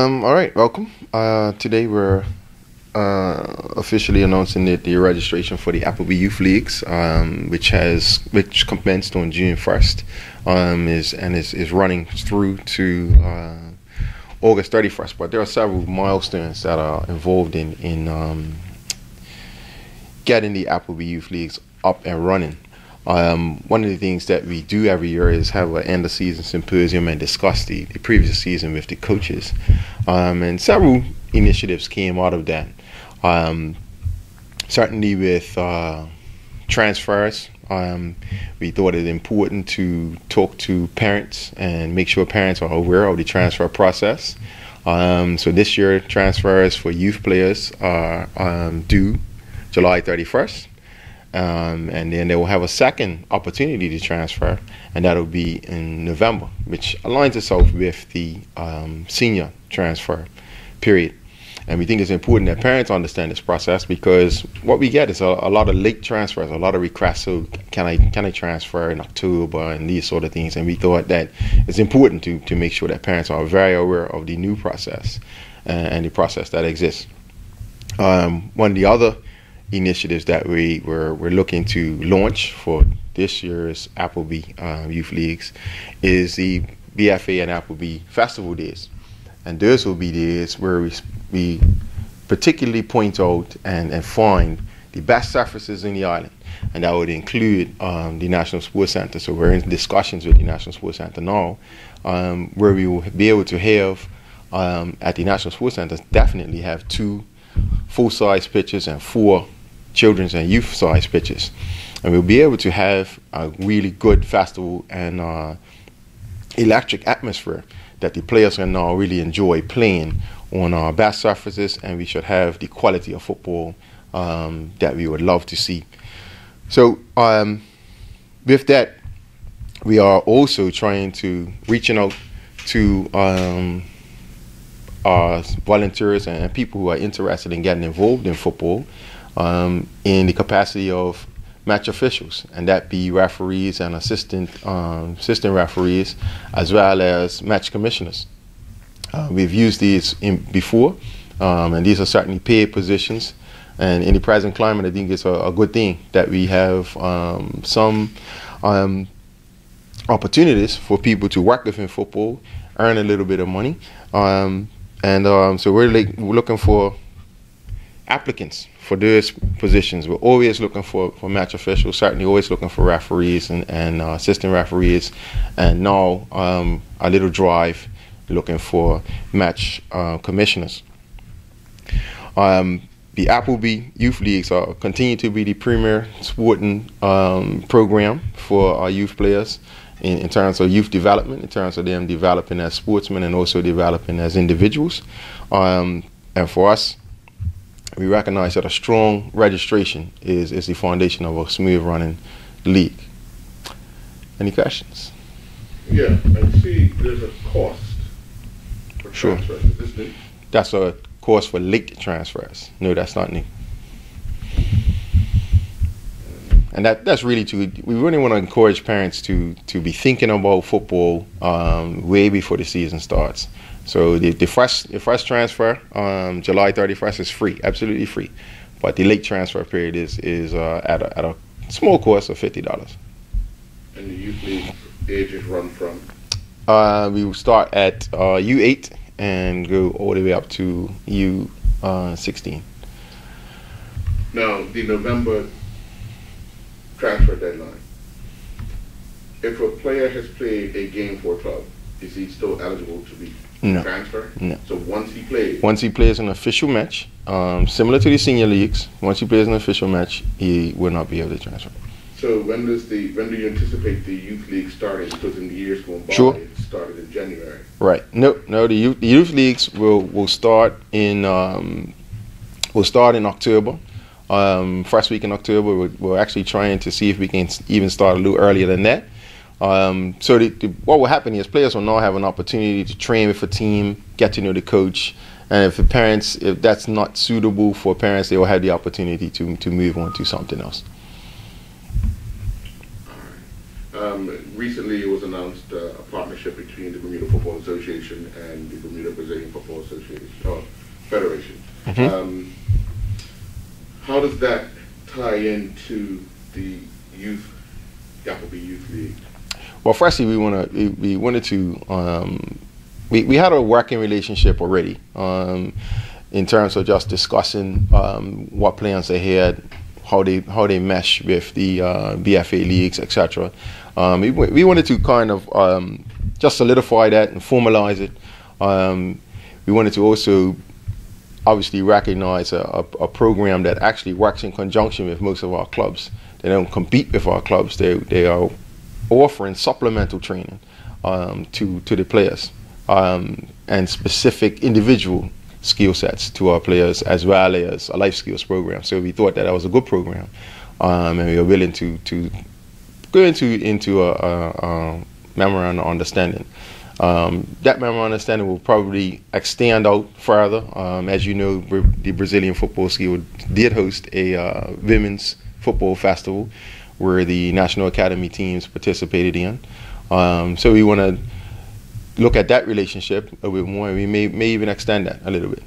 All right, welcome. Today we're officially announcing the registration for the Appleby Youth Leagues, which commenced on June 1st, is running through to August 31st. But there are several milestones that are involved in getting the Appleby Youth Leagues up and running. One of the things that we do every year is have an end of season symposium and discuss the previous season with the coaches. And several initiatives came out of that. Certainly with transfers, we thought it important to talk to parents and make sure parents are aware of the transfer process. So this year, transfers for youth players are due July 31st. And then they will have a second opportunity to transfer, and that will be in November, which aligns itself with the senior transfer period. And we think it's important that parents understand this process, because what we get is a lot of late transfers, a lot of requests. So can I transfer in October and these sort of things? And we thought that it's important to make sure that parents are very aware of the new process and the process that exists. One of the other initiatives that we're looking to launch for this year's Appleby Youth Leagues is the BFA and Appleby Festival Days. And those will be days where we particularly point out and find the best surfaces in the island. And that would include the National Sports Center. So we're in discussions with the National Sports Center now, where we will be able to have, at the National Sports Center, definitely have 2 full-size pitches and 4 children's and youth size pitches, and we'll be able to have a really good festival and electric atmosphere that the players can now really enjoy playing on our best surfaces, and we should have the quality of football that we would love to see. So with that, we are also trying to reaching out to our volunteers and people who are interested in getting involved in football, in the capacity of match officials, and that be referees and assistant referees, as well as match commissioners. We've used these before, and these are certainly paid positions. And in the present climate, I think it's a good thing that we have some opportunities for people to work within football, earn a little bit of money, so we're looking for applicants for those positions. We're always looking for match officials, certainly always looking for referees and assistant referees, and now a little drive looking for match commissioners. The Appleby Youth Leagues continue to be the premier sporting program for our youth players in terms of youth development, in terms of them developing as sportsmen and also developing as individuals. And for us, we recognize that a strong registration is the foundation of a smooth running league. Any questions? Yeah, I see there's a cost for transfers. Is this new? That's a cost for late transfers. No, that's not new. And that's really we really want to encourage parents to be thinking about football way before the season starts. So the first transfer, July 31st, is free, absolutely free. But the late transfer period is at a small cost of $50. And the youth league ages run from? We will start at U8 and go all the way up to U16. Now, the November transfer deadline. If a player has played a game for a club, is he still eligible to be transferred? No. So once he plays an official match, similar to the senior leagues, once he plays an official match, he will not be able to transfer. So when do you anticipate the youth league starting? Because in the years going by, Sure. it started in January. Right. No. The youth leagues will start in October. First week in October. We're actually trying to see if we can even start a little earlier than that. So what will happen is players will now have an opportunity to train with a team, get to know the coach, and if that's not suitable for parents, they will have the opportunity to move on to something else. Recently, it was announced a partnership between the Bermuda Football Association and the Bermuda Brazilian Football Association or Federation. Mm-hmm. How does that tie into the youth, Yappleby Youth League? Well, firstly, we wanted to we had a working relationship already in terms of just discussing what plans they had, how they mesh with the BFA leagues, etc. We wanted to kind of just solidify that and formalize it. We wanted to also obviously recognize a program that actually works in conjunction with most of our clubs. They don't compete with our clubs. They are offering supplemental training to the players and specific individual skill sets to our players, as well as a life skills program. So we thought that was a good program, and we were willing to go into a memorandum of understanding. That memorandum of understanding will probably extend out further. As you know, the Brazilian Football School did host a women's football festival where the National Academy teams participated in. So we want to look at that relationship a bit more, and we may even extend that a little bit.